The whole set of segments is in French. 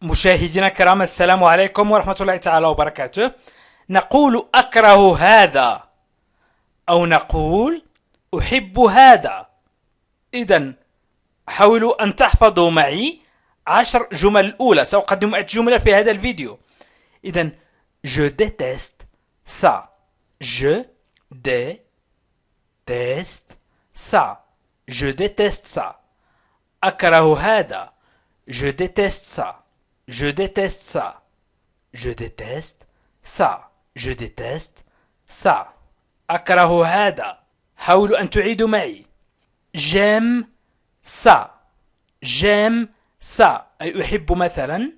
مشاهدينا الكرام، السلام عليكم ورحمة الله تعالى وبركاته. نقول أكره هذا أو نقول أحب هذا. إذن حاولوا أن تحفظوا معي 10 جمل أولى. سأقدم جملة في هذا الفيديو. إذن je déteste ça. Je déteste ça. Je déteste ça. أكره هذا. Je déteste ça. Je déteste ça. Je déteste ça. Je déteste ça. أكره هذا. حاولوا أن تعيدوا معي. J'aime ça. J'aime ça. أي أحب مثلا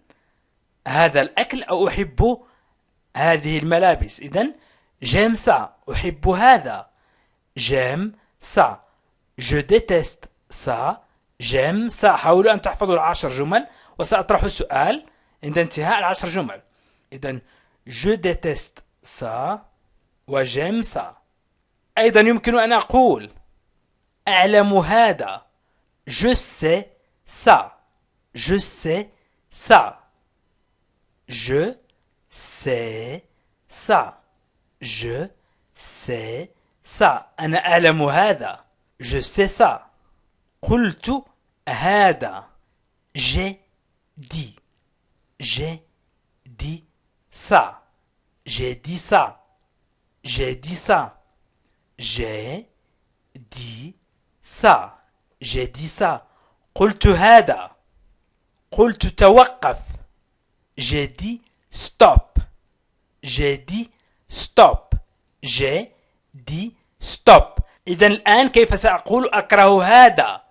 هذا الأكل أو أحب هذه الملابس. إذن j'aime ça. أحب هذا. J'aime ça. Je déteste ça. j'aime ça. حاولوا أن تحفظوا 10 جمل وسأطرح السؤال عند انتهاء 10 جمل. إذن je déteste ça و j'aime ça. أيضا يمكن أن أقول أعلم هذا. je sais ça. je sais ça. je sais ça. je sais ça. أنا أعلم هذا. je sais ça. قلت هذا. j'ai dit. j'ai dit ça. j'ai dit ça. j'ai dit ça. j'ai dit ça. j'ai dit ça. قلت هذا. قلت توقف. j'ai dit stop. j'ai dit stop. j'ai dit stop. إذا الآن كيف سأقول أكره هذا؟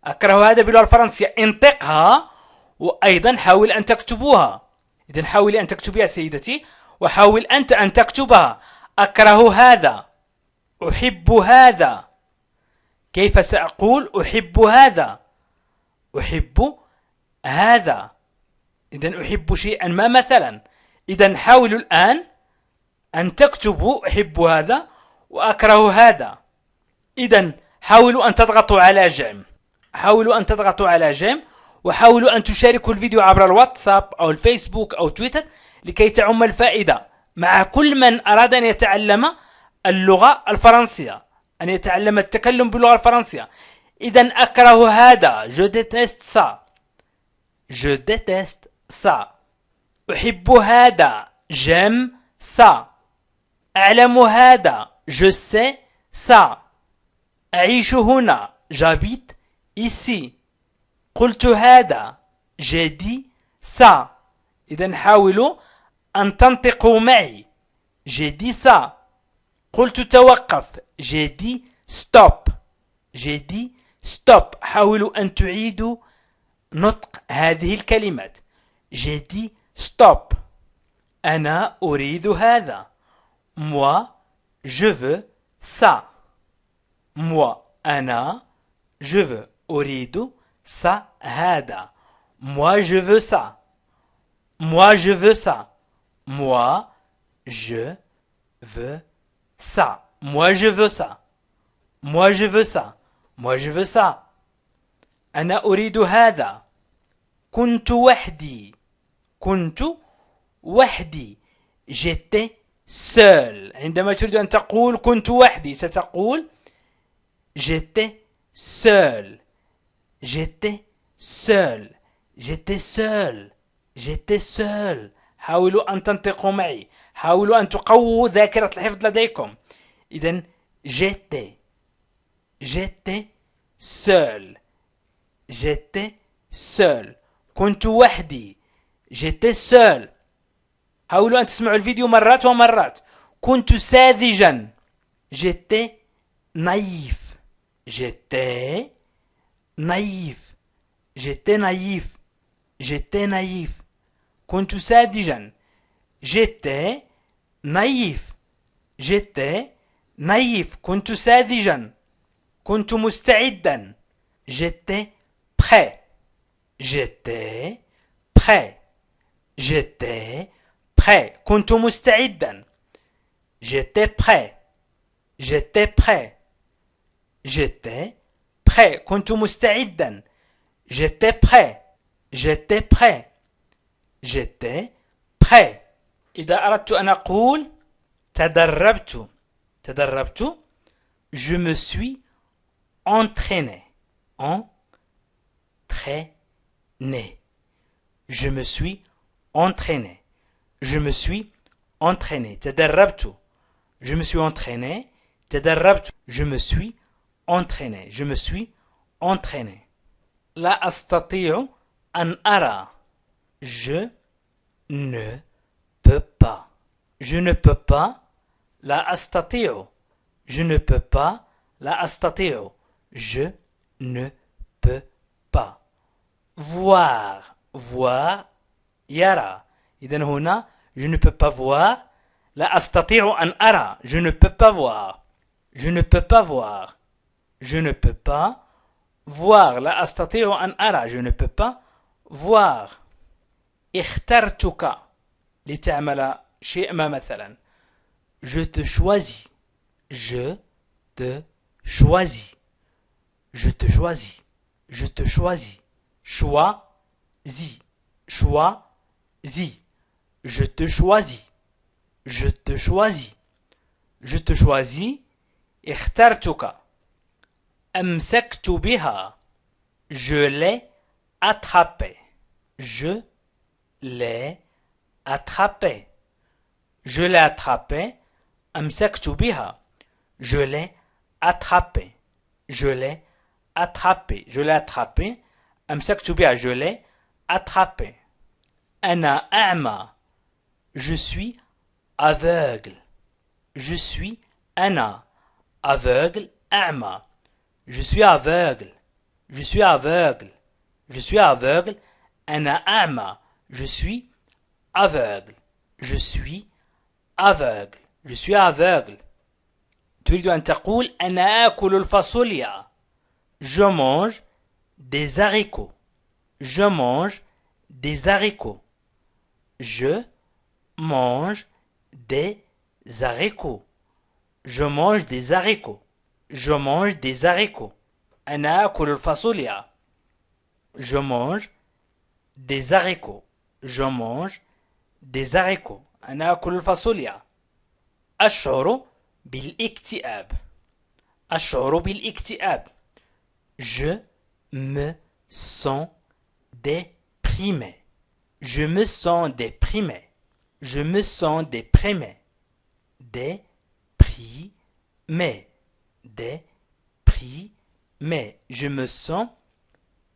أكره هذا باللغة الفرنسية. انطقها وأيضا حاول أن تكتبوها. إذا حاولي أن تكتبيها سيدتي وحاول أنت أن تكتبها. أكره هذا. أحب هذا. كيف سأقول أحب هذا؟ أحب هذا. إذا أحب شيئا ما مثلا. إذا حاولوا الآن أن تكتبوا أحب هذا وأكره هذا. إذا حاولوا أن تضغطوا على جيم. حاولوا أن تضغطوا على جيم وحاولوا أن تشاركوا الفيديو عبر الواتساب أو الفيسبوك أو تويتر لكي تعم الفائدة مع كل من أراد أن يتعلم اللغة الفرنسية، أن يتعلم التكلم باللغة الفرنسية. إذا أكره هذا. je déteste ça. je déteste ça. أحب هذا. j'aime ça. أعلم هذا. je sais ça. أعيش هنا. j'habite ici. قلت هذا. j'ai dit ça. إذا حاولوا أن تنطقوا معي. j'ai dit ça. قلت توقف. j'ai dit stop. j'ai dit stop. حاولوا أن تعيدوا نطق هذه الكلمات. j'ai dit stop. أنا أريد هذا. moi je veux ça. moi أنا je veux. أريد ça هذا. moi je veux ça. moi je veux ça. moi je veux ça. moi je veux ça. moi je veux ça. moi je veux ça. أنا أريد هذا. كنت وحدي. كنت وحدي. j'étais seul. عندما تريد أن تقول كنت وحدي ستقول j'étais seul. j'étais seul. j'étais seul. j'étais seul. حاولوا أن تنطقوا معي. حاولوا أن تقووا ذاكرة الحفظ لديكم. إذن j'étais. j'étais seul. j'étais seul. كنت وحدي. j'étais seul. حاولوا أن تسمعوا الفيديو مرات ومرات. كنت ساذجا. j'étais naïf. j'étais naïf. j'étais naïf. j'étais naïf. كنت ساذجا. j'étais naïf. j'étais naïf. كنت ساذجا. كنت مستعدا. j'étais prêt. j'étais prêt. j'étais prêt. كنت مستعدا. j'étais prêt. j'étais prêt. j'étais prêt. كنت مستعدا. j'étais prêt. j'étais prêt. j'étais prêt. إذا أردت أن أقول تدربت je me suis entraîné. Je me suis entraîné. Je me suis entraîné. تدربت. Je me suis entraîné. تدربت. Je me suis entraîné. Je me suis entraîné. لا أستطيع أن أرى. Je ne peux pas. Je ne peux pas. لا أستطيع. Je ne peux pas. لا أستطيع. Je ne peux pas. Voir. Voir. يرى. إذن هنا je ne peux pas voir. لا أستطيع أن أرى. Je ne peux pas voir. Je ne peux pas voir. Je ne peux pas voir. لا أستطيع أن أرى. Je ne peux pas voir. اخترتك لتعمل شيء ما مثلا. Je te choisis. Je te choisis. Je te choisis. Je te choisis. Choisis. Choisis. Je te choisis. Je te choisis. Je te choisis. اخترتك. أمسكت بها. Je l'ai attrapé. Je l'ai attrapé. Je l'ai attrapé. أمسكت بها. Je l'ai attrapé. Je l'ai attrapé. Je l'ai attrapé. أمسكت بها. Je l'ai attrapé. أنا أعمى. Je suis aveugle. Je suis أنا aveugle. أعمى. Je suis aveugle. Je suis aveugle. Je suis aveugle. أنا أعمى. Je suis aveugle. Je suis aveugle. Je suis aveugle. تريد أن تقول أنا آكل الفاصوليا. Je mange des haricots. Je mange des haricots. Je mange des haricots. Je mange des haricots. Je mange des haricots. أنا آكل الفاصوليا. Je mange des haricots. Je mange des haricots. أنا آكل الفاصوليا. أشعر بالاكتئاب. أشعر بالاكتئاب. Je me sens déprimé. Je me sens déprimé. Je me sens déprimé. Déprimé. Déprimé. Je me sens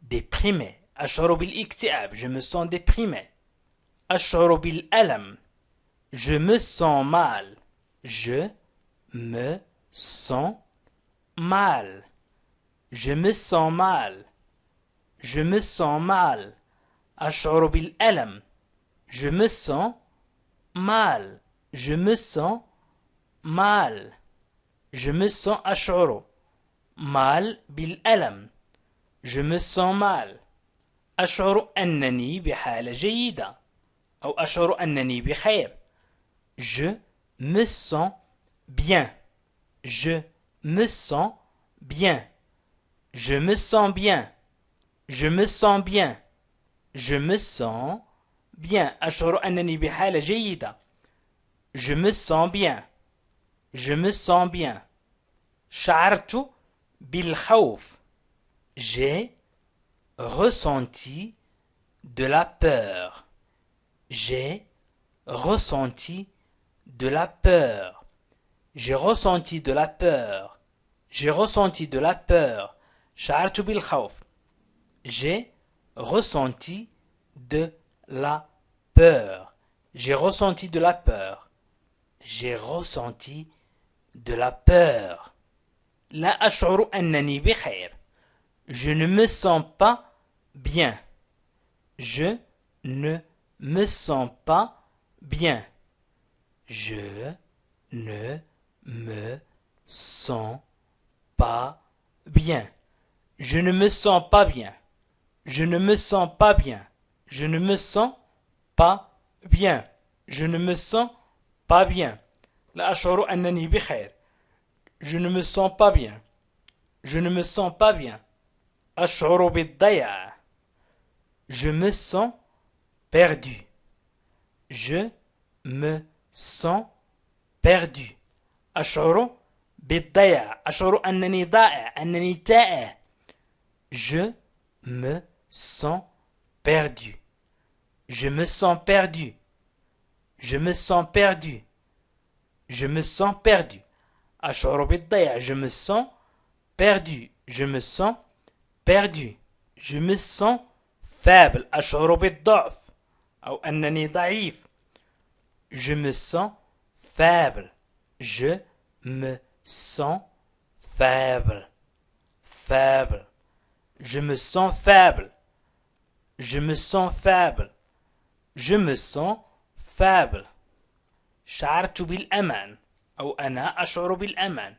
déprimé. أشعر بالاكتئاب. Je me sens déprimé. أشعر بالألم. Je me sens mal. Je me sens mal. Je me sens mal. Je me sens mal. أشعر بالألم. Je me sens mal. Je me sens mal. Je me sens أشعر mal بالألم. Je me sens mal. أشعر أنني بحالة جيدة أو أشعر أنني بخير. Je me sens bien. Je me sens bien. Je me sens bien. Je me sens bien. Je me sens bien. أشعر أنني بحالة جيدة. Je me sens bien. Je me sens bien. شعرت بالخوف. J'ai ressenti de la peur. J'ai ressenti de la peur. J'ai ressenti de la peur. J'ai ressenti de la peur. شعرت بالخوف. J'ai ressenti de la peur. J'ai ressenti de la peur. J'ai ressenti de la peur. لا أشعر أنني بخير. Je ne me sens pas bien. Je ne me sens pas bien. Je ne me sens pas bien. Je ne me sens pas bien. Je ne me sens pas bien. Je ne me sens pas bien. Je ne me sens pas bien. لا أشعر أنني بخير. Je ne me sens pas bien. Je ne me sens pas bien. أشعر بالضياع. Je me sens perdu. Je me sens perdu. أشعر بالضياع. أشعر أنني ضائع. أنني تائه. Je me sens perdu. Je me sens perdu. Je me sens perdu. Je me sens perdu. أشعر بالضياع. Je me sens perdu. Je me sens perdu. Je me sens faible. أشعر بالضعف أو أنني ضعيف. Je me sens faible. Je me sens faible. Faible. Je me sens faible. Je me sens faible. Je me sens faible. شعرت بالأمان أو أنا أشعر بالأمان.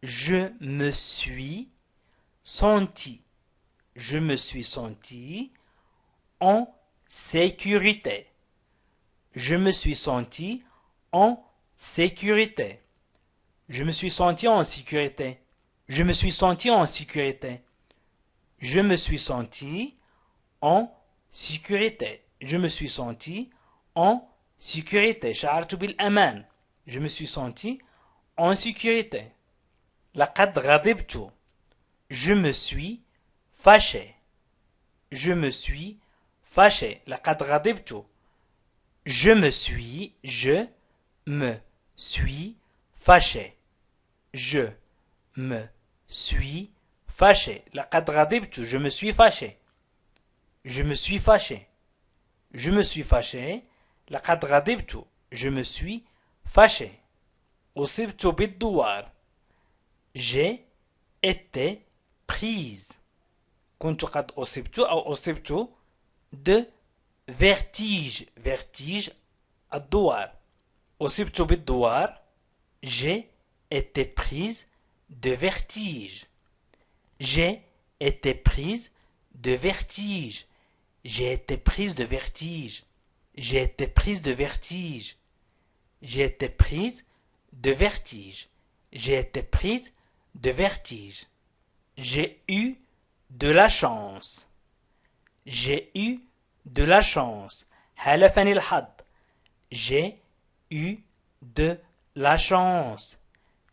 Je me suis senti. Je me suis senti en sécurité. Je me suis senti en sécurité. Je me suis senti en sécurité. Je me suis senti en sécurité. Je me suis senti en sécurité. Je me suis senti en sécurité. شعرت بالأمان. Je me suis senti en sécurité. لقد غضبت. Je me suis fâché. Je me suis fâché. لقد غضبت. Je me suis fâché. Je me suis fâché. لقد غضبت. Je me suis fâché. Je me suis fâché. Je me suis fâché. لقد غضبت. Je me suis fâché. أصبت بالدوار. J'ai été prise. كنت قد أصبت أو أصبت de vertige. Vertige الدوار. أصبت بالدوار. J'ai été prise de vertige. J'ai été prise de vertige. J'ai été prise de vertige. J'ai été prise de vertige. J'ai été prise de vertige. J'ai été prise de vertige. J'ai eu de la chance. J'ai eu de la chance. حالفني الحظ. J'ai eu de la chance.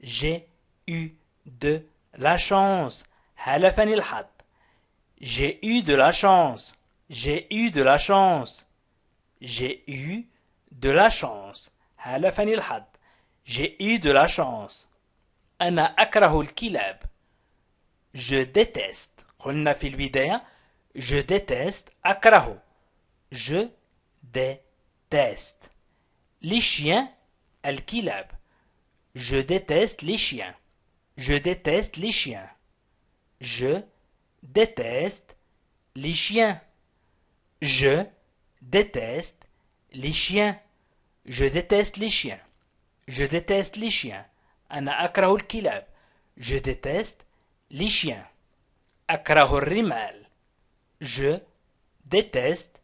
J'ai eu de la chance. حالفني الحظ. J'ai eu de la chance. J'ai eu de la chance. J'ai eu de la chance. حالفني الحظ. J'ai eu de la chance. أنا أكره الكلاب. Je déteste. قلنا في البداية je déteste أكره. Je déteste. Les chiens الكلاب. Je déteste les chiens. Je déteste les chiens. Je déteste les chiens. Je déteste les chiens. Je déteste les chiens. Je déteste les chiens. أنا أكره الكلاب. Je déteste les chiens. أكره الرمال. Je déteste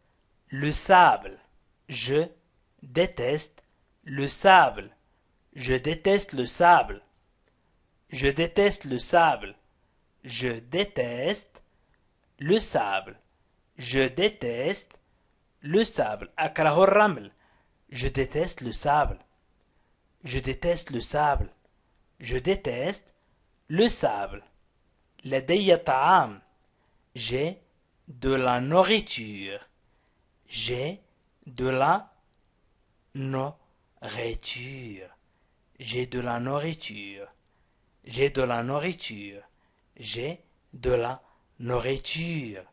le sable. Je déteste le sable. Je déteste le sable. Je déteste le sable. Je déteste le sable. Je déteste le sable. أكره الرمل. Je déteste le sable. Je déteste le sable. Je déteste le sable. لدي طعام. J'ai de la nourriture. J'ai de la nourriture. J'ai de la nourriture. J'ai de la nourriture. J'ai de la nourriture.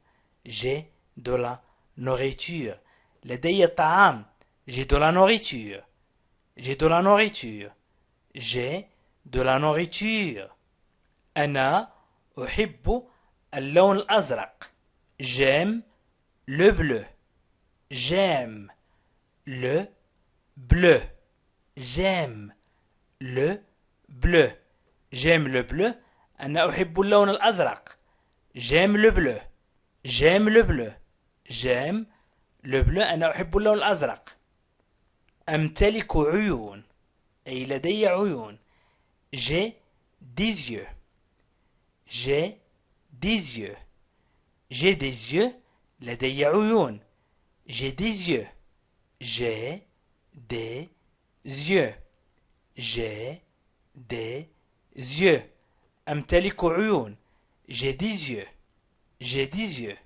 J'ai de la nourriture. لدي طعام. J'ai de la nourriture. J'ai de la nourriture. J'ai de la nourriture. أنا أحب اللون الأزرق. J'aime le bleu. J'aime le bleu. J'aime le bleu. J'aime le bleu. أنا أحب اللون الأزرق. J'aime le bleu. J'aime le bleu. J'aime le bleu. أنا أحب اللون الأزرق. أمتلك عيون. أي لدي عيون. J'ai des yeux. J'ai des yeux. J'ai des yeux. لدي عيون. J'ai des yeux. J'ai des yeux. J'ai des yeux. أمتلك عيون. J'ai des yeux. J'ai des yeux.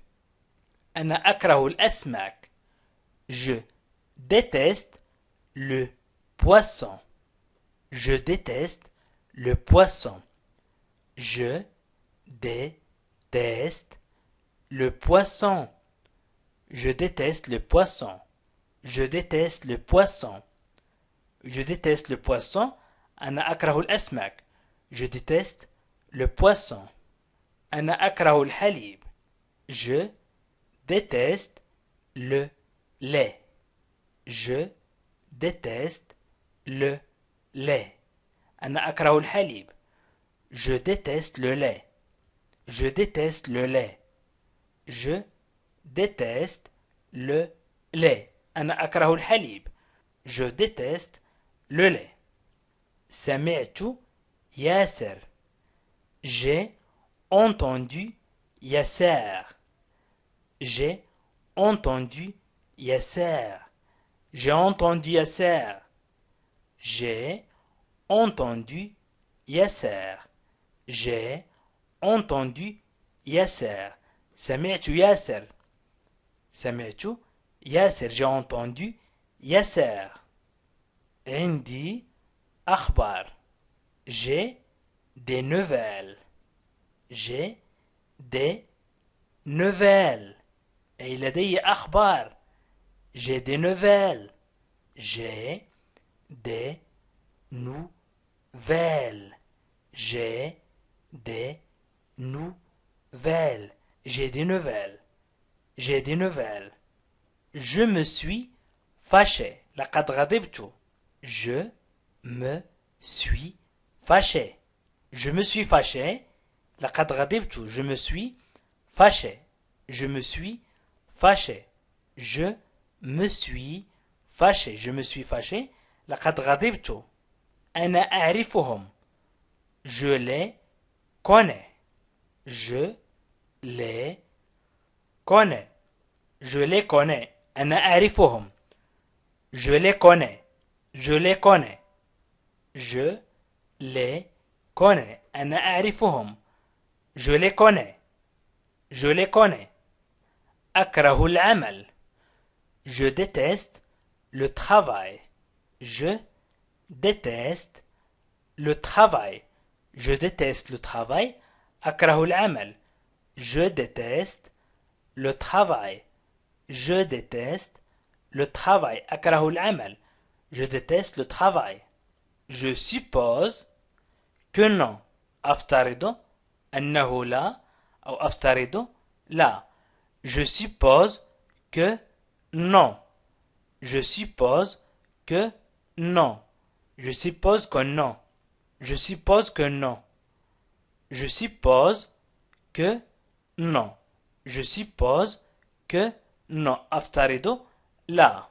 أنا أكره الأسماك. Je déteste le poisson. Je déteste le poisson. Je déteste le poisson. Je déteste le poisson. Je déteste le poisson. Je déteste le poisson. أنا أكره الأسماك. Je déteste le poisson. أنا أكره الحليب. Je déteste le lait. Je déteste le lait. أنا أكره الحليب. Je déteste le lait. Je déteste le lait. Je déteste le lait. أنا أكره الحليب. Je déteste le lait. سمعت ياسر. J'ai entendu Yasser. J'ai entendu Yasser. J'ai entendu Yasser. J'ai entendu Yasser. J'ai entendu Yasser. سمعت ياسر. سمعت ياسر. J'ai entendu Yasser. عندي أخبار. J'ai des nouvelles. J'ai des nouvelles. أي لدي أخبار. J'ai des nouvelles. J'ai des nouvelles. J'ai des nouvelles. J'ai des nouvelles. J'ai des nouvelles. Je me suis fâché. لقد غضبت. Je me suis fâché. Je me suis fâché. لقد غضبت. Je me suis fâché. Je me suis fâché. Je me suis fâché. Je me suis fâché. لقد غضبت. أنا أعرفهم. Je les connais. Je les connais. Je les connais. أنا أعرفهم. Je les connais. Je les connais. Je les connais. أنا أعرفهم. Je les connais. Je les connais. أكره العمل. Je déteste le travail. Je déteste le travail. Je déteste le travail. أكره العمل. Je déteste le travail. Je déteste le travail. أكره العمل. Je déteste le travail. Je suppose que non. أفترض أنه لا أو أفترض لا. Je suppose que non. Je suppose que non. Je suppose que non. Je suppose que non. Je suppose que non. Je suppose que non. أفترض لا.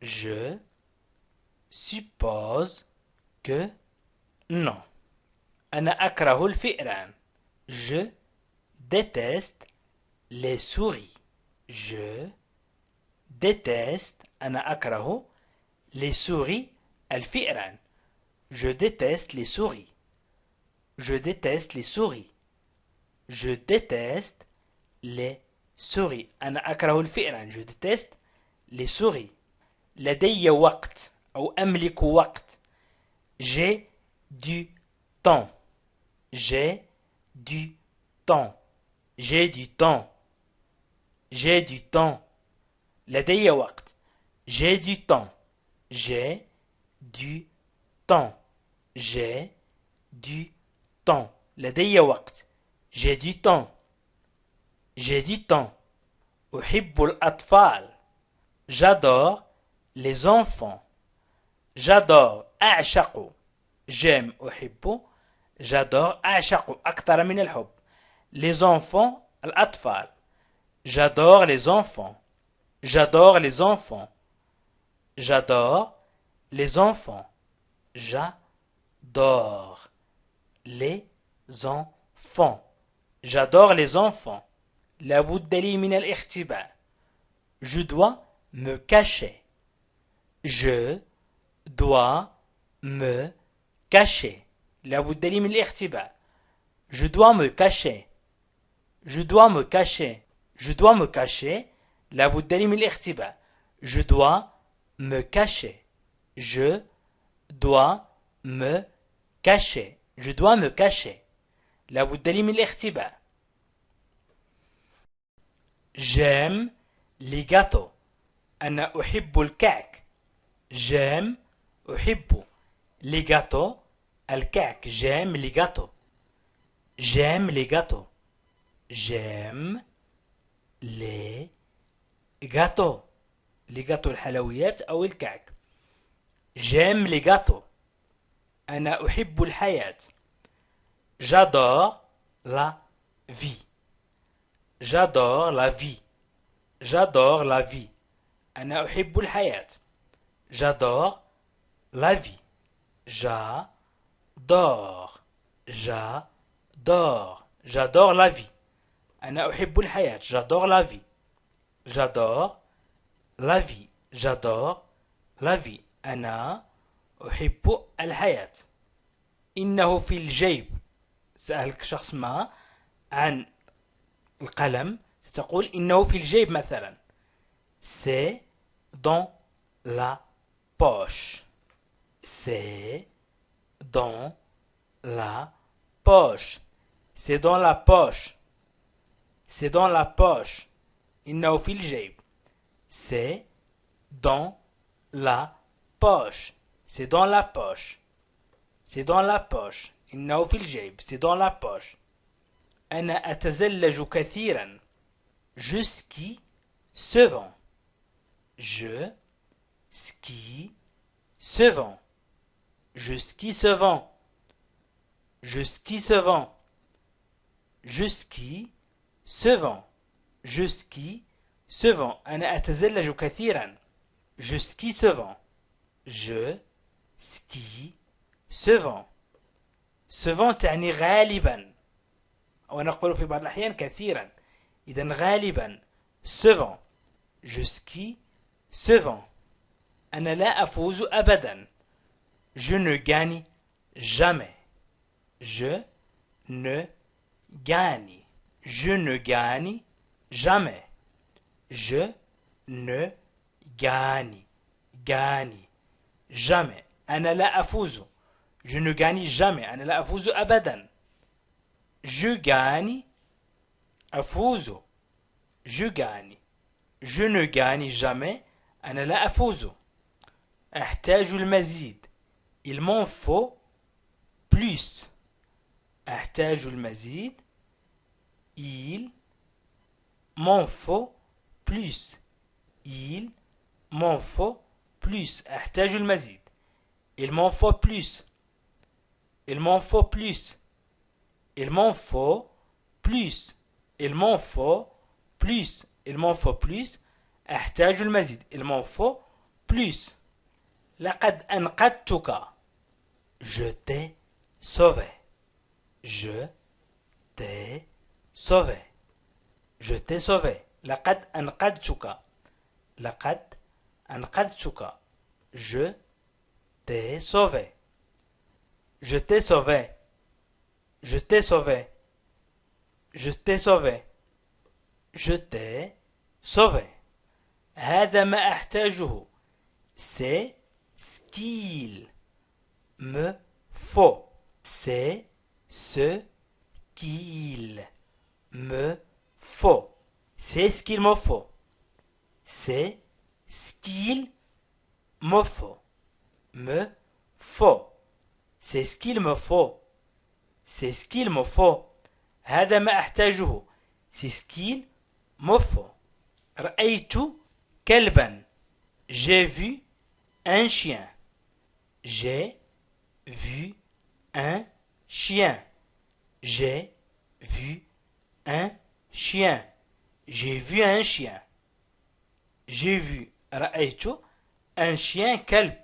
Je suppose que non. أنا أكره الفئران. Je déteste les souris. Je déteste. أنا أكره les souris. الفئران. Je déteste les souris. Je déteste les souris. Je déteste les souris. أنا أكره الفئران. Je déteste les souris. لدي وقت أو أملك وقت. J'ai du temps. J'ai du temps. J'ai du temps. J'ai du temps. لدي وقت. J'ai du temps. J'ai du temps. J'ai du temps. لدي وقت. J'ai du temps. J'ai du temps. أحب الأطفال. J'adore les enfants. J'adore. أعشق. J'aime. أحب. J'adore. أعشق. أكثر من الحب. Les enfants. الأطفال. J'adore les enfants. J'adore les enfants. J'adore les enfants. J'adore les enfants. J'adore les enfants. لابد لي من الاختباء. Je dois me cacher. Je dois me cacher. لابد لي من الاختباء. Je dois me cacher. Je dois me cacher. Je dois me cacher. لابد لي من الاختباء. Je dois me cacher. Je dois me cacher. Je dois me cacher. لابد لي من الاختباء. J'aime les gâteaux. أنا أحب الكعك. J'aime أحب les gâteaux. الكعك. J'aime les gâteaux. J'aime les gâteaux. J'aime les gâteaux. Les gâteaux الحلويات أو الكعك. J'aime les gâteaux. أنا أحب الحياة. J'adore la vie. J'adore la vie. J'adore la vie. أنا أحب الحياة. J'adore la vie. J'adore. J'adore. J'adore la vie. أنا أحب الحياة. J'adore la vie. J'adore la vie. J'adore la vie. أنا أحب الحياة. إنه في الجيب. سألك شخص ما عن القلم ستقول إنه في الجيب مثلا. C'est dans la poche. C'est dans la poche. C'est dans la poche. C'est dans la poche. إنه في الجيب. C'est dans la poche. C'est dans la poche. C'est dans la poche. إنه في الجيب. C'est dans la poche. أنا أتزلج كثيرا. Je skie souvent. Je skie souvent. Je skie souvent. Je skie souvent. Je skie souvent. Je skie souvent. أنا أتزلج كثيرا. Je skie souvent. Je skie souvent. souvent تعني غالبا. ونقول في بعض الأحيان كثيرا. إذن غالبا souvent. Je skie souvent. أنا لا أفوز أبدا. Je ne gagne jamais. Je ne gagne. Je ne gagne jamais. Je ne gagne. Gagne. Jamais. أنا لا أفوز. Je ne gagne jamais. أنا لا أفوز أبدا. Je gagne. أفوز. Je gagne. Je ne gagne jamais. أنا لا أفوز. أحتاج المزيد. Il m'en faut plus. أحتاج المزيد. Il m'en faut plus. Il m'en faut plus. أحتاج المزيد. Il m'en faut plus. Il m'en faut plus. Il m'en faut plus. Il m'en faut plus. Il m'en faut plus. أحتاج المزيد. Il m'en faut plus. لقد أنقذتك. Je t'ai sauvé. Je t'ai sauvé. Je t'ai sauvé. لقد أنقذتك. لقد أنقذتك. Je t'ai sauvé. Je t'ai sauvé. Je t'ai sauvé. Je t'ai sauvé. Je t'ai sauvé. هذا ما أحتاجه. C'est ce qu'il me faut. C'est ce qu'il me faut. C'est ce qu'il me faut. C'est ce qu'il me faut. Me faut. C'est ce qu'il me faut. C'est ce qu'il me faut. هذا ما أحتاجه. C'est ce qu'il me faut. رأيت كلبا. J'ai vu un chien. J'ai vu un chien. J'ai vu un chien. J'ai vu un chien. J'ai vu. رأيت un chien كلب.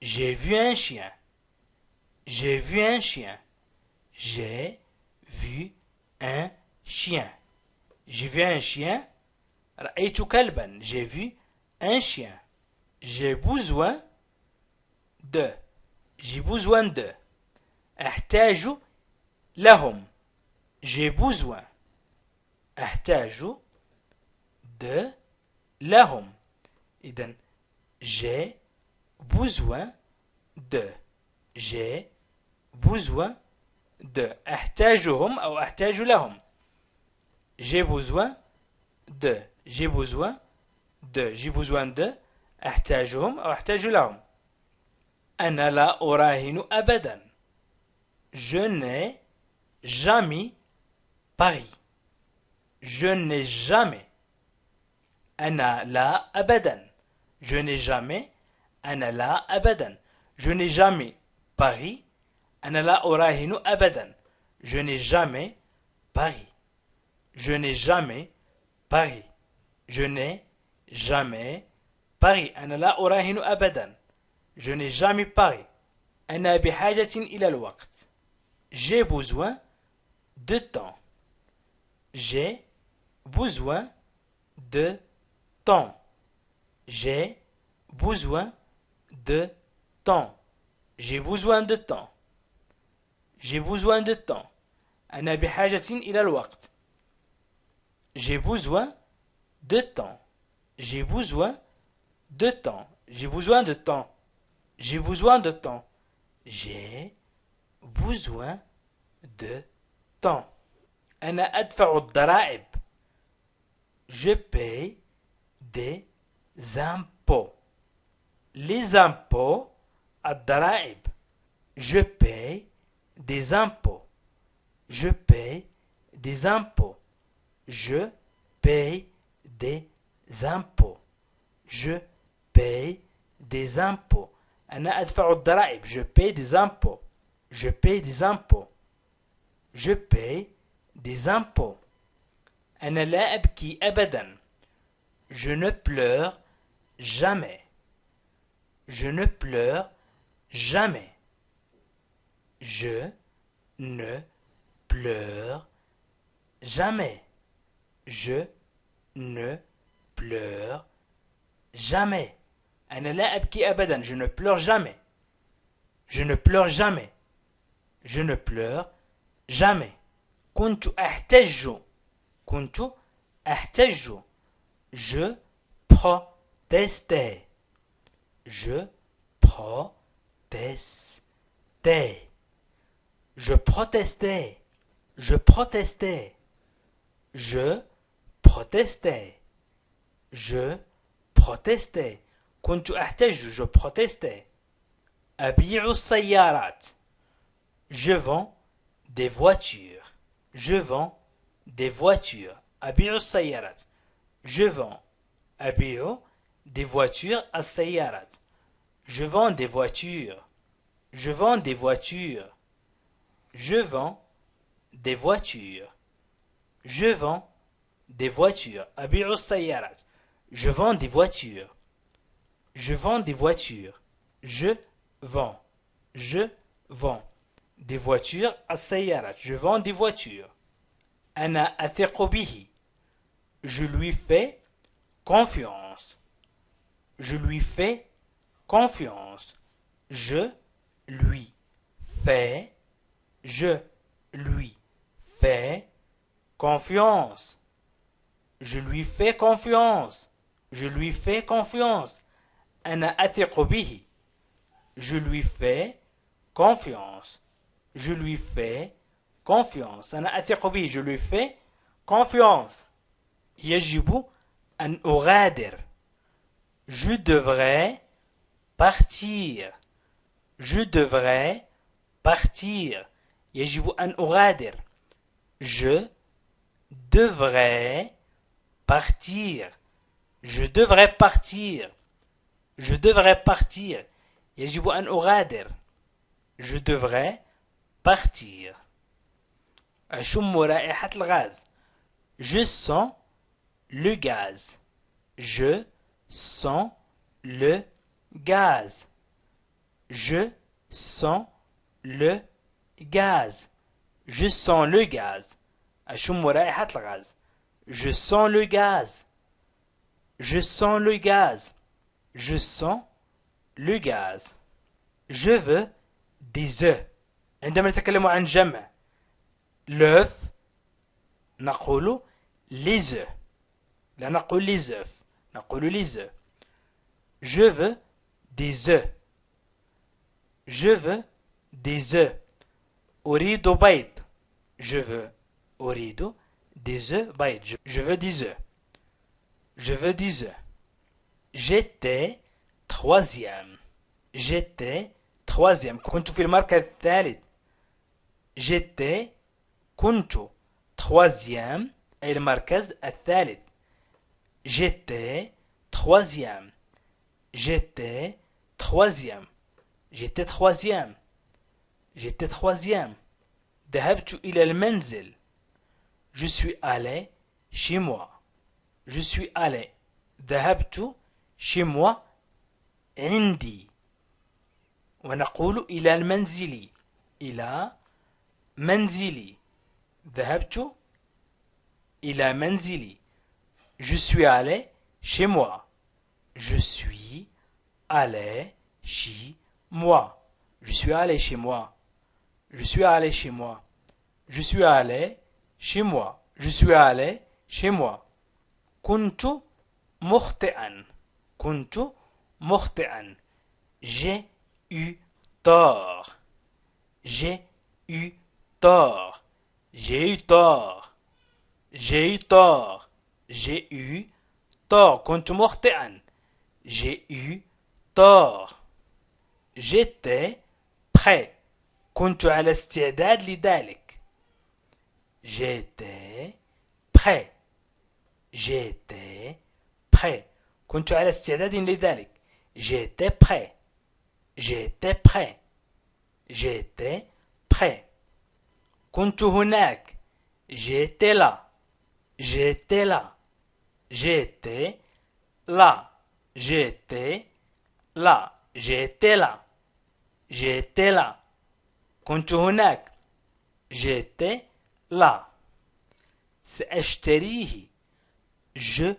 J'ai vu un chien. J'ai vu un chien. J'ai vu un chien. J'ai vu un chien. رأيت كلبا. J'ai vu un chien. J'ai besoin de. J'ai besoin de. أحتاج لهم. J'ai besoin. أحتاج de لهم. إذن j'ai besoin de. J'ai besoin de. أحتاجهم أو أحتاج لهم. J'ai besoin de. J'ai besoin de. J'ai besoin de. أحتاجهم أو أحتاج لهم. أنا لا أراهن أبدا. Je n'ai jamais pari. Je n'ai jamais. أنا لا أبدا. Je n'ai jamais. أنا لا أبدا. Je n'ai jamais pari. أنا لا أراهن أبدا. Je n'ai jamais pari. Je n'ai jamais pari. Je n'ai jamais pari. أنا لا أراهن أبدا. Je n'ai jamais pari. أنا بحاجة إلى الوقت. J'ai besoin de temps. J'ai besoin de temps. J'ai besoin de temps. J'ai besoin de temps. J'ai besoin de temps. أنا بحاجة إلى الوقت. J'ai besoin de temps. J'ai besoin de temps. J'ai besoin de temps. J'ai besoin de temps. J'ai besoin de temps. أنا أدفع الضرائب. Je paye des impôts. Les impôts, الضرائب. Je paye des impôts. Je paye des impôts. Je paye des impôts. Je paye des impôts. أنا أدفع الضرائب. Je paye des impôts. Je paye des impôts. Je paye des impôts. أنا لا أبكي أبدا. Je ne pleure jamais. Je ne pleure jamais. Je ne pleure jamais. Je ne pleure jamais. أنا لا أبكي أبدا. Je ne pleure jamais. Je ne pleure jamais. Je ne pleure jamais. كنت أحتج. كنت أحتج. Je protestais. Je protestais. Je protestais. Je protestais. Je protestais. Je protestais. كنت أحتج. Je protestais. أبيع السيارات. Je vends des voitures. Je vends des voitures. أبيع السيارات. Je vends. أبيع des voitures السيارات. Je vends des voitures. Je vends des voitures. Je vends des voitures. Je vends des voitures. أبيع السيارات. Je vends des voitures. Je vends des voitures. Je vends. Je vends des voitures السيارات. Je vends des voitures. أنا أثق به. Je lui fais confiance. Je lui fais confiance. Je lui fais. Je lui fais confiance. Je lui fais confiance. Je lui fais confiance. أنا أثق به. Je lui fais confiance. Je lui fais confiance. أنا أثق به. Je lui fais confiance. يجب أن أغادر. Je devrais partir. Je devrais partir. يجب أن أغادر. Je devrais partir. Je devrais partir. Je devrais partir. يجب أن أغادر. Je devrais partir. أشم رائحة الغاز. Je sens le gaz. Je sens le gaz. Je sens le gaz. Je sens le gaz. أشم رائحة الغاز. Je sens le gaz. Je sens le gaz. Je sens le gaz. Je veux des œufs. عندما نتكلم عن جمع l'œuf نقول les œufs. لا نقول les œufs. نقول les œufs. Je veux des œufs. Je veux des œufs. أريد بيض. Je veux. أريد des œufs بيض. Je veux des œufs. Je veux des œufs. J'étais troisième. J'étais troisième. كنت في المركز الثالث. J'étais كنت troisième أي المركز الثالث. J'étais troisième. J'étais troisième. J'étais troisième. J'étais troisième. ذهبت إلى المنزل. Je suis allé chez moi. Je suis allé. ذهبت chez moi عندي. ونقول إلى المنزل. إلى منزلي. ذهبت إلى منزلي. Je suis allé chez moi. Je suis allé chez moi. Je suis allé chez moi. Je suis allé chez moi. Je suis allé chez moi. Je suis allé chez moi. كنت مخطئا. كنت مخطئا. J'ai eu tort. J'ai eu tort. J'ai eu tort. J'ai eu tort. J'ai eu tort. كنت مخطئا. J'ai eu tort. J'étais prêt. كنت على استعداد لذلك. J'étais prêt. J'étais prêt. كنت على استعداد لذلك. J'étais prêt. J'étais prêt. J'étais prêt. كنت هناك. J'étais là. J'étais là. J'étais là. J'étais là. J'étais là. J'étais là. كنت هناك. J'étais là. سأشتريه. Je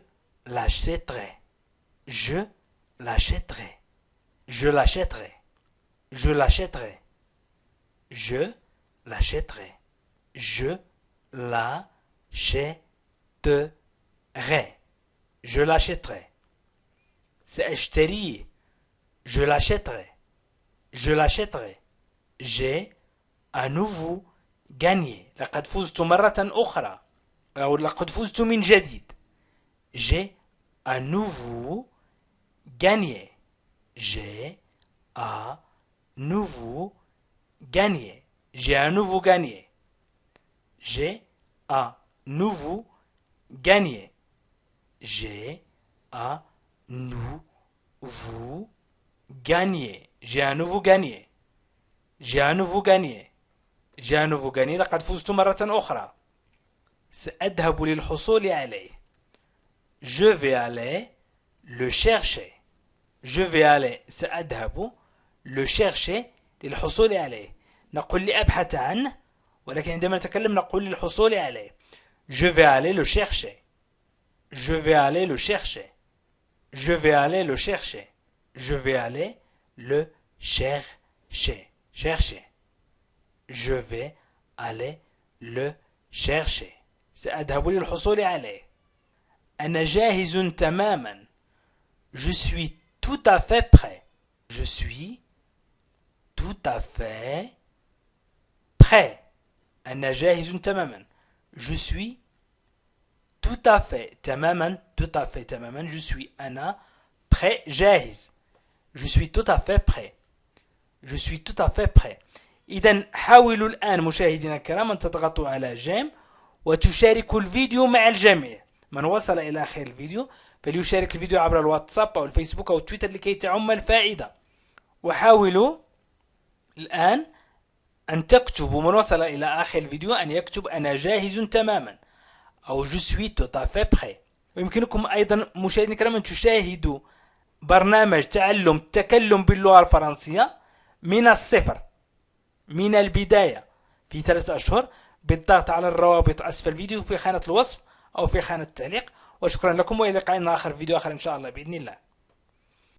l'achèterai. Je l'achèterai. Je l'achèterai. Je l'achèterai. Je l'achèterai. Je l'achèterai. Je l'achèterai. سأشتريه. Je l'achèterai. Je l'achèterai. J'ai à nouveau gagné. لقد فزت مرة أخرى. أو لقد فزت من جديد. J'ai à nouveau gagné. J'ai à nouveau gagné. J'ai à nouveau gagné. J'ai à nouveau gagné. J'ai à nouveau gagné. J'ai à nouveau gagné. J'ai à nouveau gagné. J'ai à nouveau gagné. لقد فزت مرة أخرى. سأذهب للحصول عليه. Je vais aller le chercher. Je vais aller. سأذهب le chercher للحصول عليه. نقول لأبحث عنه ولكن عندما نتكلم نقول للحصول عليه. Je vais aller le chercher. Je vais aller le chercher. Je vais aller le chercher. Je vais aller le chercher. Chercher. Je vais aller le chercher. سأذهب للحصول عليه. أنا جاهز تماما. Je suis tout à fait prêt. Je suis tout à fait prêt. أنا جاهز تماما. Je suis tout à fait تماما. Tout à fait تماما. Je suis أنا prêt جاهز. Je suis tout à fait prêt. Je suis tout à fait prêt. إذا حاولوا الآن مشاهدينا الكرام أن تضغطوا على جيم وتشاركوا الفيديو مع الجميع. من وصل إلى آخر الفيديو فليشارك الفيديو عبر الواتساب أو الفيسبوك أو تويتر لكي تعم الفائدة. وحاولوا الآن أن تكتبوا من وصل إلى آخر الفيديو أن يكتب أنا جاهز تماما أو je suis tout à fait prêt. ويمكنكم أيضا مشاهدينا الكرام أن تشاهدوا برنامج تعلم التكلم باللغة الفرنسية من الصفر من البداية في 3 أشهر بالضغط على الروابط أسفل الفيديو في خانة الوصف أو في خانة التعليق. وشكرا لكم وإلى لقاء آخر فيديو آخر إن شاء الله بإذن الله.